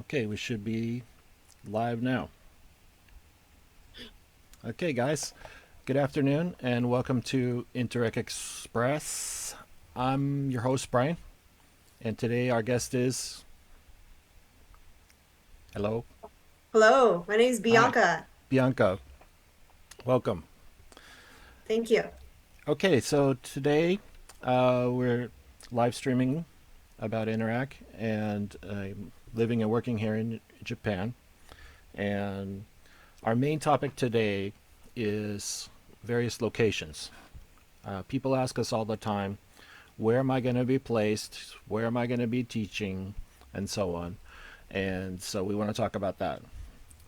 Okay, we should be live now. Okay, guys, good afternoon and welcome to Interac Express. I'm your host, Brian, and today our guest is. Hello. Hello, my name is Hi, Bianca. Bianca. Welcome. Thank you. Okay, so today we're live streaming about Interac, and I'm living and working here in Japan. And our main topic today is various locations. People ask us all the time, where am I going to be placed? Where am I going to be teaching? And so on. And so we want to talk about that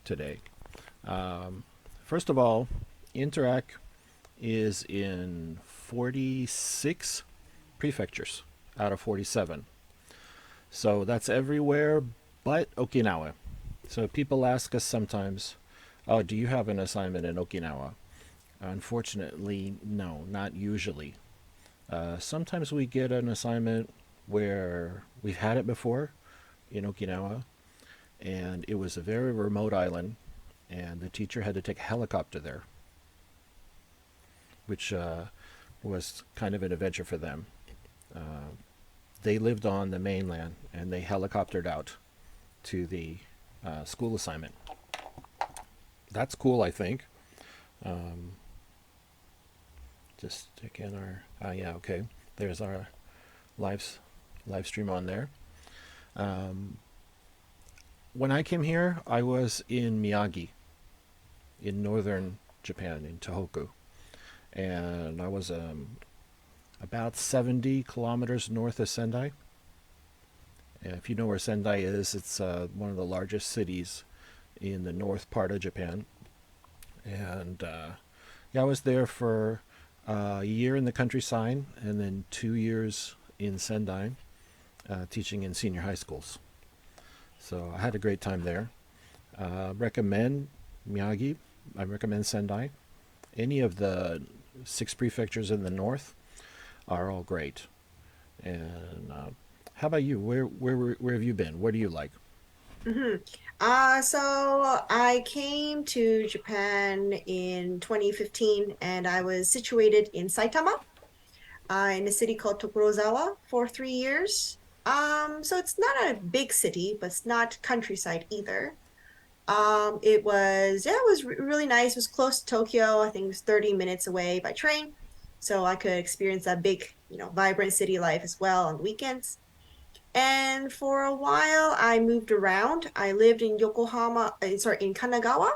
today. First of all, Interac is in 46 prefectures out of 47. So that's everywhere but Okinawa. So people ask us sometimes, oh, do you have an assignment in Okinawa? Unfortunately, no, not usually. Sometimes we get an assignment where we've had it before in Okinawa, and it was a very remote island, and the teacher had to take a helicopter there, which was kind of an adventure for them. Uh, they lived on the mainland, and they helicoptered out to the school assignment. That's cool, I think. Um, just check in our. Yeah, okay. There's our live live stream on there. Um, when I came here, I was in Miyagi, in northern Japan, in Tohoku, and I was about 70 kilometers north of Sendai. And if you know where Sendai is, it's one of the largest cities in the north part of Japan. And yeah, I was there for a year in the countryside and then 2 years in Sendai, teaching in senior high schools. So I had a great time there. Recommend Miyagi. I recommend Sendai. Any of the six prefectures in the north are all great. And how about you? Where have you been? Where do you like? hmm so I came to Japan in 2015 and I was situated in Saitama, in a city called Tokorozawa for 3 years. So it's not a big city, but it's not countryside either. It was really nice. It was close to Tokyo. I think it was 30 minutes away by train. So I could experience that big, vibrant city life as well on the weekends. And for a while, I moved around. I lived in in Kanagawa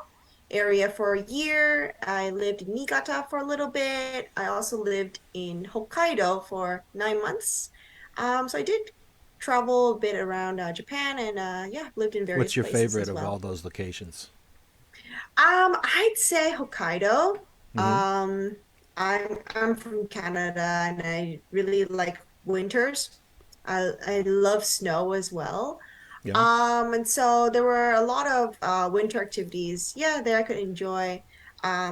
area for a year. I lived in Niigata for a little bit. I also lived in Hokkaido for 9 months. So I did travel a bit around Japan and yeah, lived in various What's your places favorite as of all well. those locations? I'd say Hokkaido. Mm-hmm. Um, I'm from Canada and I really like winters. I love snow as well. Yeah. And so there were a lot of winter activities. Yeah, there I could enjoy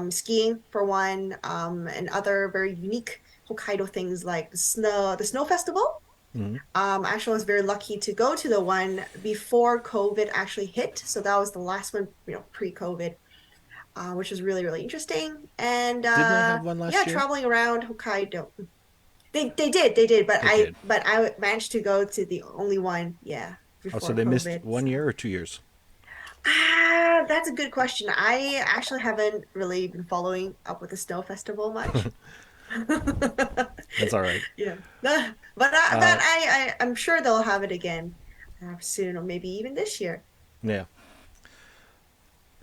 skiing for one, and other very unique Hokkaido things like the snow festival. Mm-hmm. Actually, I was very lucky to go to the one before COVID actually hit. So that was the last one, pre-COVID, which was really, really interesting. And Didn't they have one yeah, last year? traveling around Hokkaido. They did, but They did. I managed to go to the only one, yeah, Oh, so before they missed COVID. 1 year or 2 years? That's a good question. I actually haven't really been following up with the Snow Festival much. That's all right. Yeah. I'm sure they'll have it again soon, or maybe even this year. Yeah.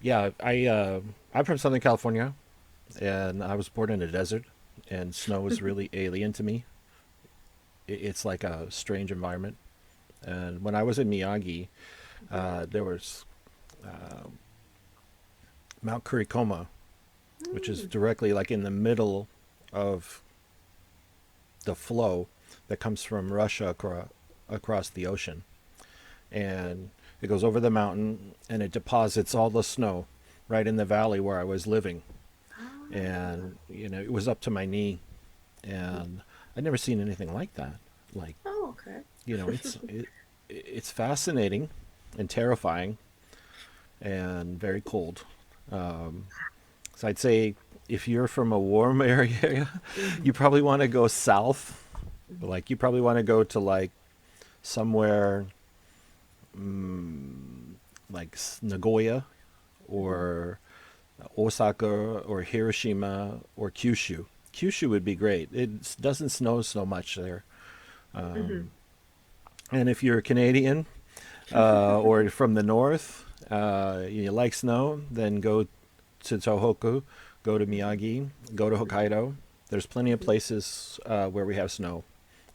Yeah. I'm from Southern California, and I was born in a desert, and snow is really alien to me. It's like a strange environment. And when I was in Miyagi, there was uh, Mount Kurikoma, which is Mm. directly like in the middle of the flow that comes from Russia across the ocean. And it goes over the mountain and it deposits all the snow right in the valley where I was living. Ah. And, it was up to my knee. And I'd never seen anything like that. Like, Oh, okay. it's fascinating. and terrifying and very cold. So I'd say if you're from a warm area, Hmm. you probably want to go south. Hmm. Like you probably want to go to like somewhere like Nagoya Hmm. or Osaka or Hiroshima or Kyushu. Kyushu would be great. It doesn't snow so much there. Hmm. And if you're Canadian or from the north, you like snow, then go to Tohoku, go to Hmm. Miyagi, go to Hmm. Hokkaido. There's plenty of Hmm. places where we have snow,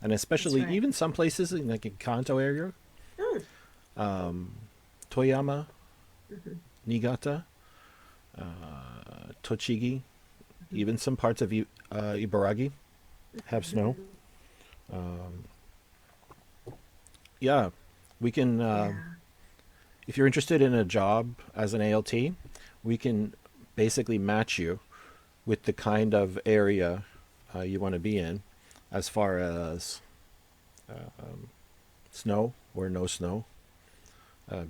and That's especially right. even some places in like in Kanto area, Mm. Toyama, Hmm. Niigata, Tochigi, Hmm. even some parts of Ibaragi have snow. Hmm. Yeah, we can. Yeah. If you're interested in a job as an ALT, we can basically match you with the kind of area you want to be in, as far as snow or no snow,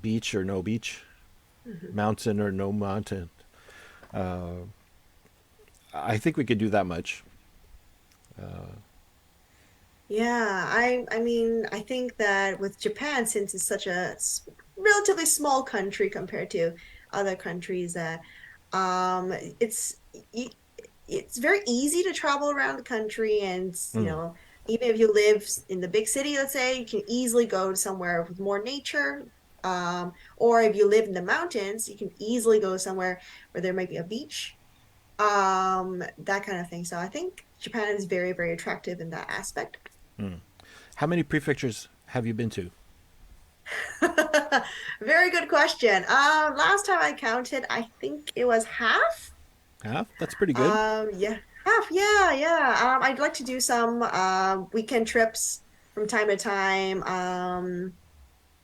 beach or no beach, Hmm. mountain or no mountain. I think we could do that much. Yeah, I mean, I think that with Japan, since it's such a relatively small country compared to other countries, that it's y- it's very easy to travel around the country, and Mm, even if you live in the big city, let's say, you can easily go to somewhere with more nature. Or if you live in the mountains, you can easily go somewhere where there might be a beach, that kind of thing. So I think Japan is very, very attractive in that aspect. mm. How many prefectures have you been to? Very good question. Last time I counted, I think it was half. Half? That's pretty good. Yeah, half. Yeah, yeah. I'd like to do some weekend trips from time to time.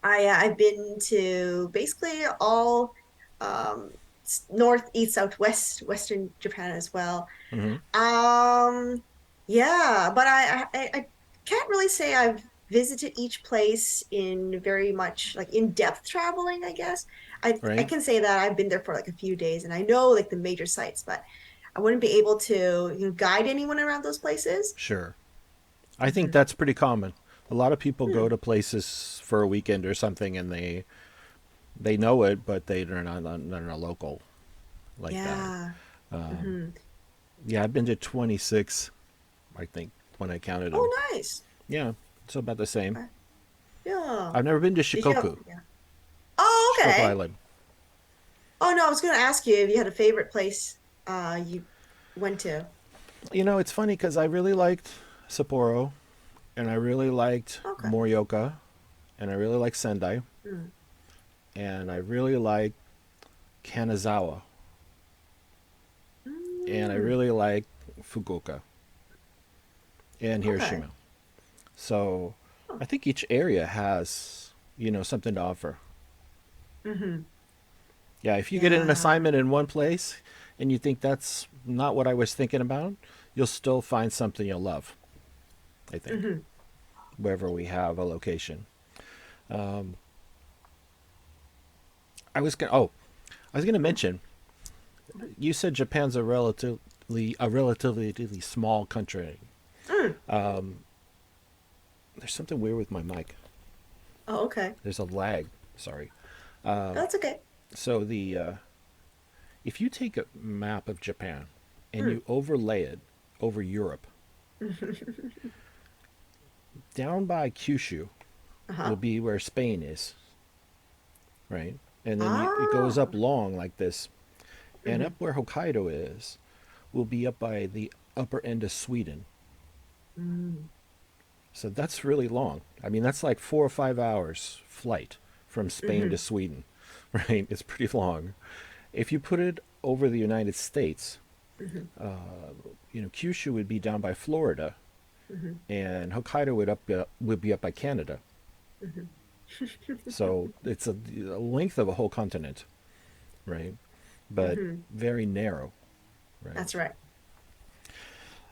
I've been to basically all north, east, south, west, western Japan as well. Hmm. Um, yeah, but I can't really say I've visited each place in very much like in-depth traveling, I guess. I Right? can say that I've been there for like a few days and I know like the major sites, but I wouldn't be able to, guide anyone around those places. Sure. I think Hmm. that's pretty common. A lot of people go Hmm. to places for a weekend or something, and they know it, but they're not local like that. Yeah. Hmm. Yeah, I've been to 26, I think, when I counted them. Oh, nice. Yeah, it's about the same. Okay. Yeah. I've never been to Did you have, Shikoku, yeah. Oh, Shikoku okay. Island. Oh no, I was gonna ask you if you had a favorite place you went to. It's funny because I really liked Sapporo, and I really liked Okay. Morioka, and I really liked Sendai, Mm. and I really liked Kanazawa, and I Mm. really liked Fukuoka and Okay. Hiroshima. So Oh. I think each area has, something to offer. Hmm. Yeah, if you get an Yeah. assignment in one place and you think that's not what I was thinking about, you'll still find something you'll love, I think, Hmm. wherever we have a location. I was gonna mention, you said Japan's a relatively small country. Mm. There's something weird with my mic. Oh, okay. There's a lag. Sorry. That's okay. So if you take a map of Japan and Mm. you overlay it over Europe, down by Kyushu will Uh-huh. be where Spain is, right? And then it goes up Ah. long like this, and up Hmm. where Hokkaido is will be up by the upper end of Sweden. Mm. So that's really long. I mean, that's like 4 or 5 hours flight from Spain to Hmm. Sweden, right? It's pretty long. If you put it over the United States, Hmm. Kyushu would be down by Florida, Hmm. and Hokkaido would be up by Canada. Hmm. So it's a length of a whole continent, right? But Hmm. very narrow, right? That's right.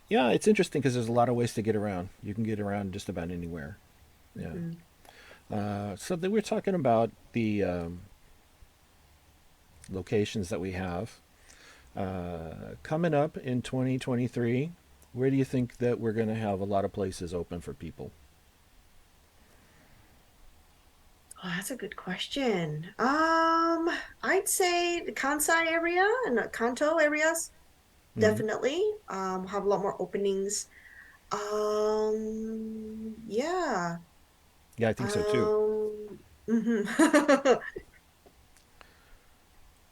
Yeah, it's interesting because there's a lot of ways to get around. You can get around just about anywhere. Yeah. Hmm. So they were talking about the locations that we have coming up in 2023. Where do you think that we're going to have a lot of places open for people? Oh, that's a good question. I'd say the Kansai area and the Kanto areas Hmm. definitely have a lot more openings. Yeah. Yeah, I think so too. Mhm.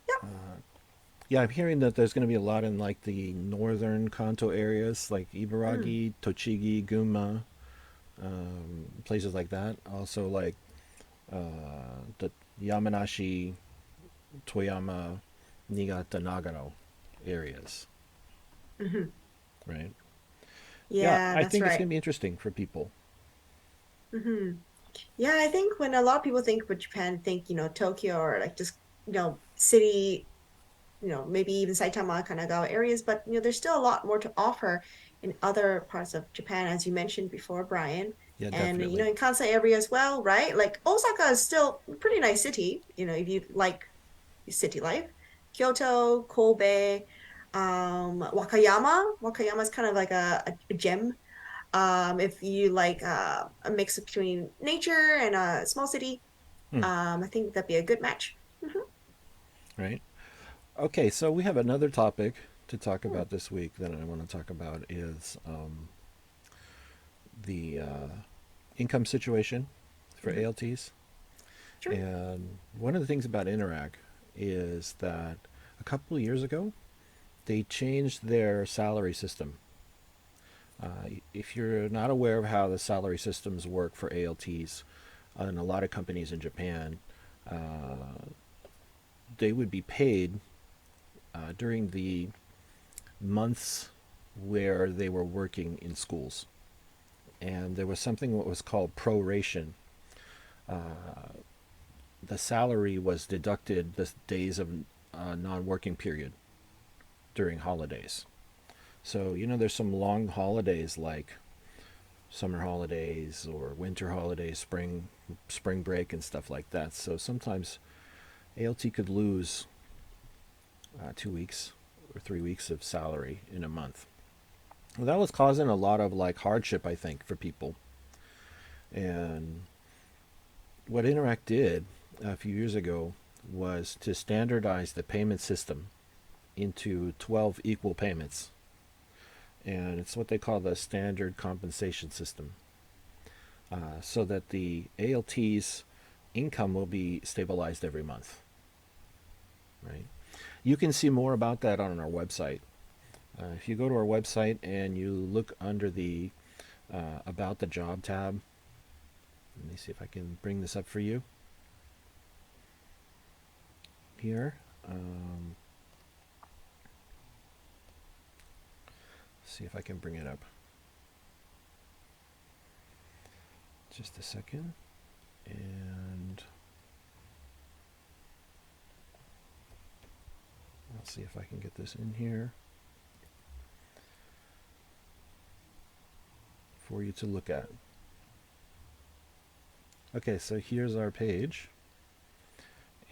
Yep. Yeah, I'm hearing that there's going to be a lot in like the northern Kanto areas, like Mm, Ibaraki, Tochigi, Gunma, places like that. Also, like the Yamanashi, Toyama, Niigata, Nagano areas, mhm. right? Yeah, Yeah, I that's think it's right. going to be interesting for people. Hmm. Yeah, I think when a lot of people think about Japan, think, Tokyo or like just, city, maybe even Saitama, Kanagawa areas, but there's still a lot more to offer in other parts of Japan, as you mentioned before, Brian. Yeah, And definitely. in Kansai area as well, right? Like Osaka is still a pretty nice city, if you like city life. Kyoto, Kobe, Wakayama. Wakayama is kind of like a gem. If you like a mix between nature and a small city, Hmm, I think that'd be a good match. Mhm. right. Okay, so we have another topic to talk Hmm. about this week that I want to talk about is the income situation for Mhm. ALTs. Sure. And one of the things about Interac is that a couple of years ago, they changed their salary system. If you're not aware of how the salary systems work for ALTs, in a lot of companies in Japan, they would be paid during the months where they were working in schools. And there was something what was called proration. The salary was deducted the days of non-working period during holidays. So, there's some long holidays like summer holidays or winter holidays, spring break and stuff like that. So sometimes ALT could lose 2 weeks or 3 weeks of salary in a month. Well, that was causing a lot of like hardship, I think, for people. And what Interac did a few years ago was to standardize the payment system into 12 equal payments. And it's what they call the standard compensation system. So that the ALT's income will be stabilized every month, right? You can see more about that on our website. If you go to our website and you look under the About the Job tab, let me see if I can bring this up for you here. Um, see if I can bring it up. Just a second. And I'll see if I can get this in here for you to look at. Okay, so here's our page.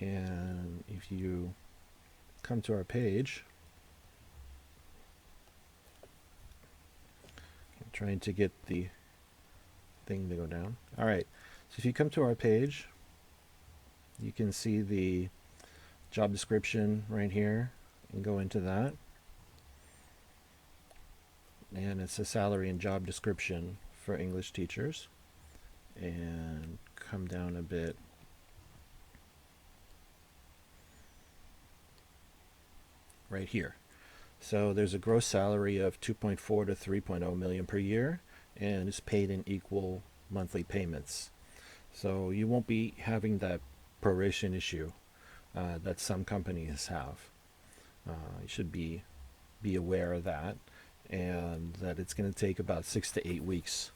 And if you come to our page, I'm trying to get the thing to go down. All right. So if you come to our page, you can see the job description right here and go into that. And it's a salary and job description for English teachers. And come down a bit. Right here. So there's a gross salary of 2.4 to 3.0 million per year and it's paid in equal monthly payments. So you won't be having that proration issue that some companies have. You should be aware of that, and that it's going to take about 6 to 8 weeks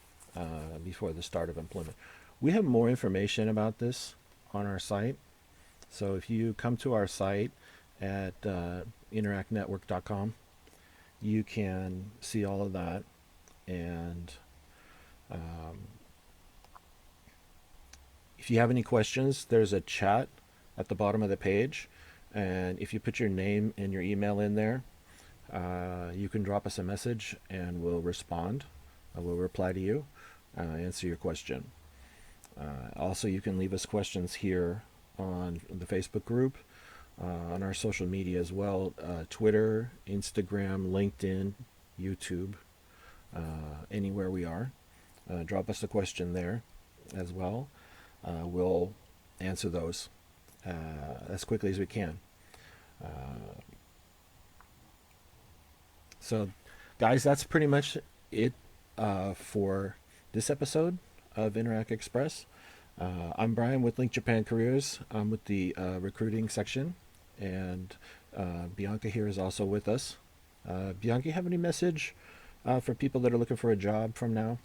before the start of employment. We have more information about this on our site. So if you come to our site at interactnetwork.com, you can see all of that. And If you have any questions, there's a chat at the bottom of the page. And if you put your name and your email in there, you can drop us a message and we'll respond. We'll reply to you, answer your question. Also, you can leave us questions here on the Facebook group, on our social media as well, Twitter, Instagram, LinkedIn, YouTube, anywhere we are. Drop us a question there as well. We'll answer those as quickly as we can. So, guys, that's pretty much it for this episode of Interac Express. I'm Brian with Link Japan Careers. I'm with the recruiting section, and Bianca here is also with us. Bianca, you have any message for people that are looking for a job from now?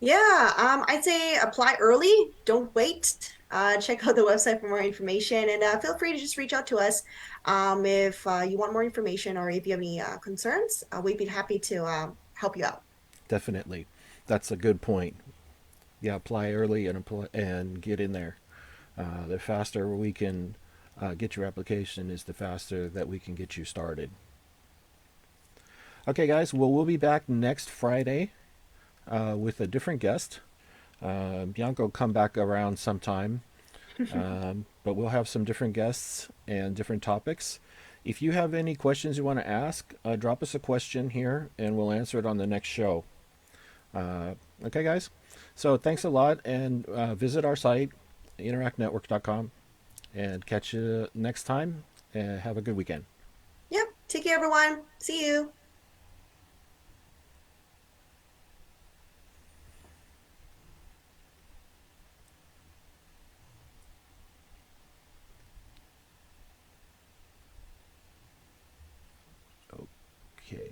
Yeah, I'd say apply early. Don't wait. Check out the website for more information, and feel free to just reach out to us if you want more information or if you have any concerns. We'd be happy to help you out. Definitely. That's a good point. Yeah, apply early and get in there. The faster we can get your application is the faster that we can get you started. Okay, guys. Well, we'll be back next Friday with a different guest. Bianca will come back around sometime, but we'll have some different guests and different topics. If you have any questions you want to ask, drop us a question here and we'll answer it on the next show. Okay, guys? So thanks a lot, and visit our site, interactnetwork.com, and catch you next time, and have a good weekend. Yep. Take care, everyone. See you. Okay.